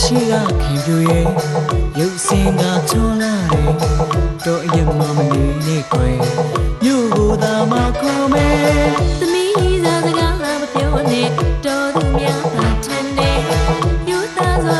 ရှိကခင်ပြူရဲ့ရုပ်စင်ကချောလာတယ်တော့အရင်မှမနေနဲ့ကွယ်မြို့ကိုသာမခေါ်မယ်သမီးစားစကားလာမပြောနဲ့တော်သူများသာထန်နေယူသားစွာ